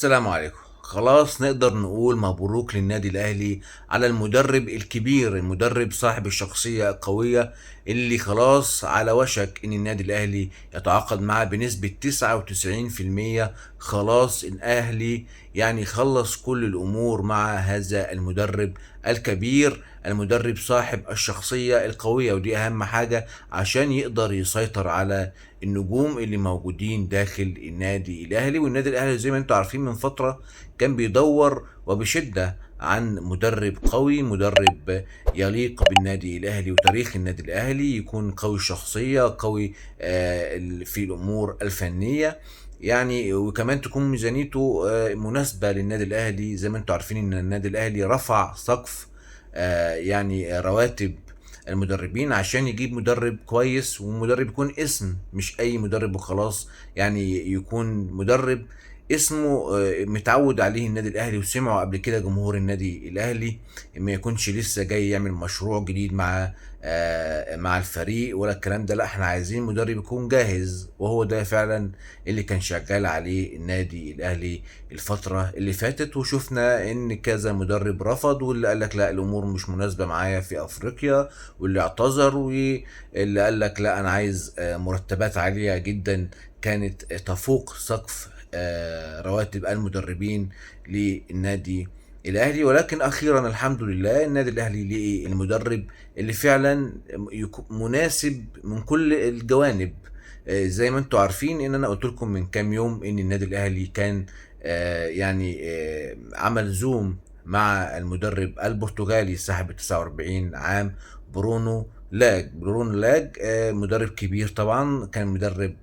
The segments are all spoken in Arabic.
السلام عليكم. خلاص نقدر نقول مبروك للنادي الأهلي على المدرب الكبير، المدرب صاحب الشخصية القوية اللي خلاص على وشك إن النادي الأهلي يتعاقد معاه بنسبة 99%. خلاص الأهلي يعني خلص كل الأمور مع هذا المدرب الكبير، المدرب صاحب الشخصية القوية، ودي أهم حاجة عشان يقدر يسيطر على النجوم اللي موجودين داخل النادي الاهلي. والنادي الاهلي زي ما انتم عارفين من فتره كان بيدور وبشده عن مدرب قوي، مدرب يليق بالنادي الاهلي وتاريخ النادي الاهلي، يكون قوي الشخصيه، قوي في الامور الفنيه يعني، وكمان تكون ميزانيته مناسبه للنادي الاهلي. زي ما انتم عارفين ان النادي الاهلي رفع سقف يعني رواتب المدربين عشان يجيب مدرب كويس، ومدرب يكون اسم مش اي مدرب وخلاص، يعني يكون مدرب اسمه متعود عليه النادي الاهلي وسمعه قبل كده جمهور النادي الاهلي، ما يكونش لسه جاي يعمل مشروع جديد مع الفريق ولا الكلام ده. لا، احنا عايزين مدرب يكون جاهز، وهو ده فعلا اللي كان شغال عليه النادي الاهلي الفترة اللي فاتت. وشفنا ان كذا مدرب رفض، واللي قال لك لا الامور مش مناسبة معايا في افريقيا، واللي اعتذر، واللي قال لك لا انا عايز مرتبات عالية جدا كانت تفوق سقف رواتب المدربين للنادي الاهلي. ولكن اخيرا الحمد لله النادي الاهلي لقي المدرب اللي فعلا مناسب من كل الجوانب. زي ما انتم عارفين ان انا قلت لكم من كام يوم ان النادي الاهلي كان عمل زوم مع المدرب البرتغالي صاحب 49 عام برونو لاج مدرب كبير طبعا، كان مدرب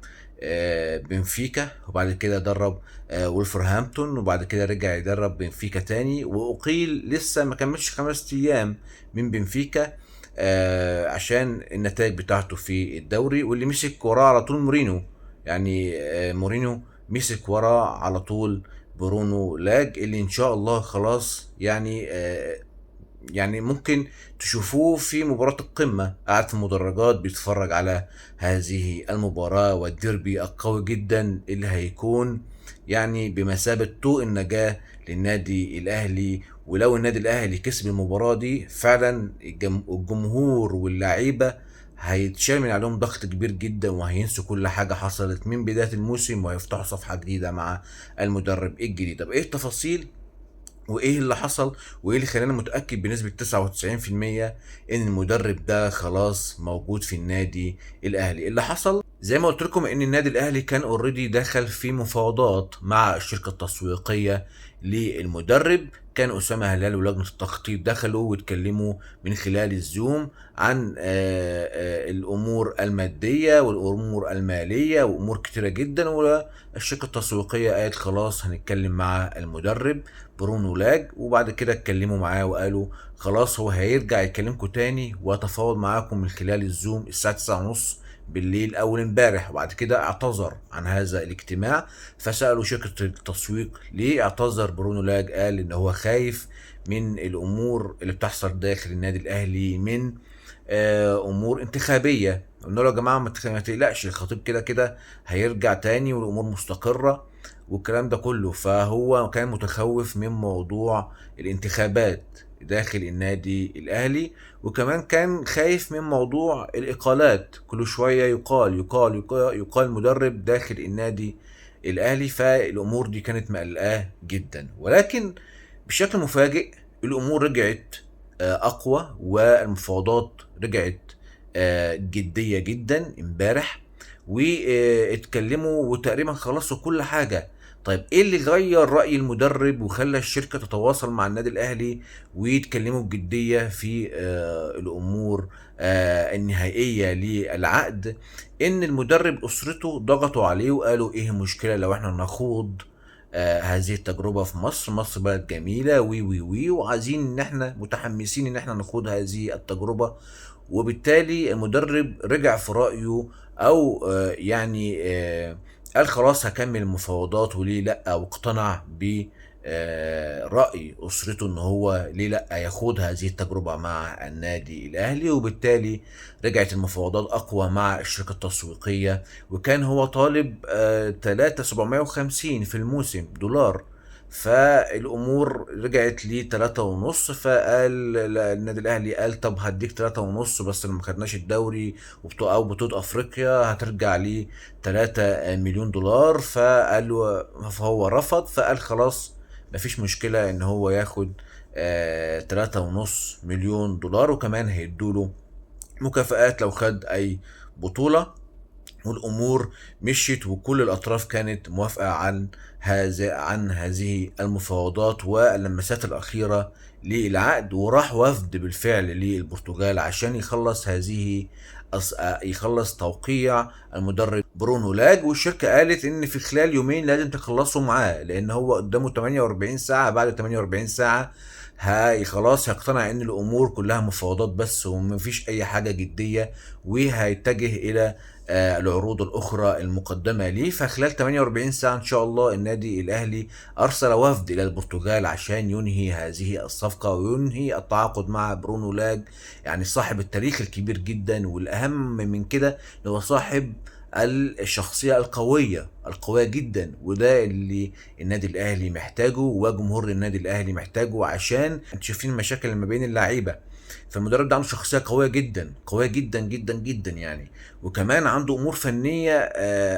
بنفيكا، وبعد كده درب وولفرهامبتون، وبعد كده رجع يدرب بنفيكا تاني، وأقيل لسه ما كملش 5 أيام من بنفيكا عشان النتائج بتاعته في الدوري. واللي مسك وراه على طول مورينو، يعني مورينو مسك وراه على طول برونو لاج، اللي ان شاء الله خلاص يعني ممكن تشوفوه في مباراة القمة قاعد في المدرجات بيتفرج على هذه المباراة والديربي القوي جدا اللي هيكون يعني بمثابة طوق النجاة للنادي الأهلي. ولو النادي الأهلي كسب المباراة دي فعلا الجمهور واللعيبة هيتشال من عليهم ضغط كبير جدا، وهينسوا كل حاجة حصلت من بداية الموسم، وهيفتحوا صفحة جديدة مع المدرب الجديد. طب ايه التفاصيل وايه اللي حصل وايه اللي خلاني متاكد بنسبه 99% ان المدرب ده خلاص موجود في النادي الاهلي؟ اللي حصل زي ما قلت لكم ان النادي الاهلي كان اوريدي دخل في مفاوضات مع الشركه التسويقيه للمدرب. كان اسامه هلال ولجنه التخطيط دخلوا واتكلموا من خلال الزوم عن الامور الماديه والامور الماليه وامور كتيره جدا، والشركه التسويقيه قالت خلاص هنتكلم مع المدرب برونو لاج. وبعد كده اتكلموا معاه وقالوا خلاص هو هيرجع يكلمكم تاني ويتفاوض معاكم من خلال الزوم الساعة 9:30 بالليل أول امبارح. وبعد كده اعتذر عن هذا الاجتماع، فسألوا شركة التسويق ليه اعتذر برونو لاج، قال إن هو خايف من الأمور اللي بتحصل داخل النادي الأهلي من أمور انتخابية. قلنا له يا جماعة ما تقلقش، الخطيب كده كده هيرجع تاني والأمور مستقرة والكلام ده كله. فهو كان متخوف من موضوع الانتخابات داخل النادي الاهلي، وكمان كان خايف من موضوع الاقالات، كل شويه يقال مدرب داخل النادي الاهلي. فالامور دي كانت مقلقاه جدا، ولكن بشكل مفاجئ الامور رجعت اقوى، والمفاوضات رجعت جديه جدا امبارح، واتكلموا وتقريبا خلصوا كل حاجه. طيب ايه اللي غير رأي المدرب وخلى الشركة تتواصل مع النادي الاهلي ويتكلموا بجدية في الامور النهائية للعقد؟ ان المدرب اسرته ضغطوا عليه وقالوا ايه المشكلة لو احنا نخوض هذه التجربة في مصر؟ مصر بلد جميلة وي وي وي، وعايزين ان احنا متحمسين ان احنا نخوض هذه التجربة. وبالتالي المدرب رجع في رأيه، او قال خلاص هكمل المفاوضات وليه لا، واقتنع ب رأي أسرته إن هو ليه لأ يخوض هذه التجربة مع النادي الأهلي. وبالتالي رجعت المفاوضات أقوى مع الشركة التسويقية، وكان هو طالب 3750 في الموسم دولار. فالامور رجعت ل 3.5. فقال النادي الاهلي قال طب هديك 3.5، بس لما خدناش الدوري او بطولة افريقيا هترجع لي 3 مليون دولار. فقال له، فهو رفض، فقال خلاص مفيش مشكلة ان هو ياخد 3.5 مليون دولار، وكمان هيدوله مكافآت لو خد اي بطولة. والامور مشيت، وكل الاطراف كانت موافقه عن هذه المفاوضات واللمسات الاخيره للعقد. وراح وفد بالفعل للبرتغال عشان يخلص توقيع المدرب برونو لاج. والشركه قالت ان في خلال يومين لازم تخلصوا معاه، لان هو قدامه 48 ساعه. بعد 48 ساعه هاي خلاص هيقتنع ان الامور كلها مفاوضات بس ومفيش اي حاجه جديه، وهيتجه الى العروض الاخرى المقدمه ليه. فخلال 48 ساعه ان شاء الله النادي الاهلي ارسل وفد الى البرتغال عشان ينهي هذه الصفقه وينهي التعاقد مع برونو لاج، يعني صاحب التاريخ الكبير جدا. والاهم من كده ان هو صاحب الشخصية القوية جدا، وده اللي النادي الأهلي محتاجه وجمهور النادي الأهلي محتاجه، عشان انتوا شايفين المشاكل اللي ما بين اللعيبة. فالمدرب ده عنده شخصية قوية جدا، قوية جدا جدا جدا يعني. وكمان عنده أمور فنية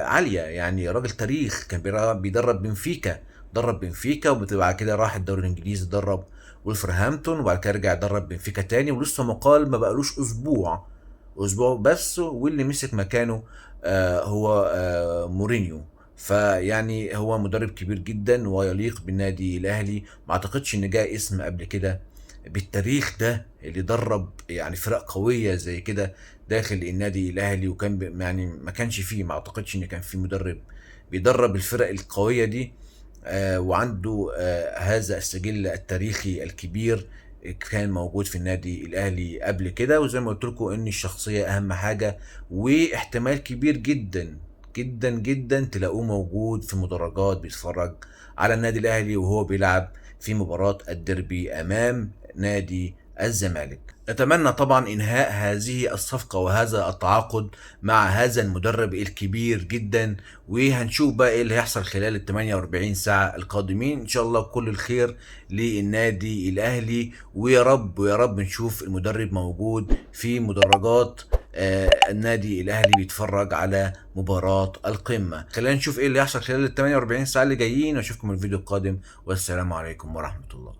عالية، يعني راجل تاريخ. كان بيدرب بنفيكا، درب بنفيكا وبعد كده راح الدوري الإنجليزي درب ولفرهامبتون، وبعد كده رجع درب بنفيكا تاني، ولسه مقال ما بقالوش اسبوع بس. واللي مسك مكانه هو مورينيو. فيعني هو مدرب كبير جدا ويليق بالنادي الاهلي. ما اعتقدش ان جاء اسم قبل كده بالتاريخ ده اللي درب يعني فرق قوية زي كده داخل النادي الاهلي. وكان يعني ما كانش فيه، ما اعتقدش ان كان في مدرب بيدرب الفرق القوية دي وعنده هذا السجل التاريخي الكبير. كان موجود في النادي الاهلي قبل كده. وزي ما قلت لكم ان الشخصيه اهم حاجه، واحتمال كبير جدا جدا جدا تلاقوه موجود في مدرجات بيتفرج على النادي الاهلي وهو بيلعب في مباراه الديربي امام نادي الزمالك. نتمنى طبعا انهاء هذه الصفقه وهذا التعاقد مع هذا المدرب الكبير جدا. وهنشوف بقى ايه اللي هيحصل خلال ال 48 ساعه القادمين. ان شاء الله كل الخير للنادي الاهلي، ويا رب ويا رب نشوف المدرب موجود في مدرجات النادي الاهلي بيتفرج على مباراة القمة. خلينا نشوف ايه اللي هيحصل خلال ال 48 ساعة اللي جايين، واشوفكم الفيديو القادم، والسلام عليكم ورحمة الله.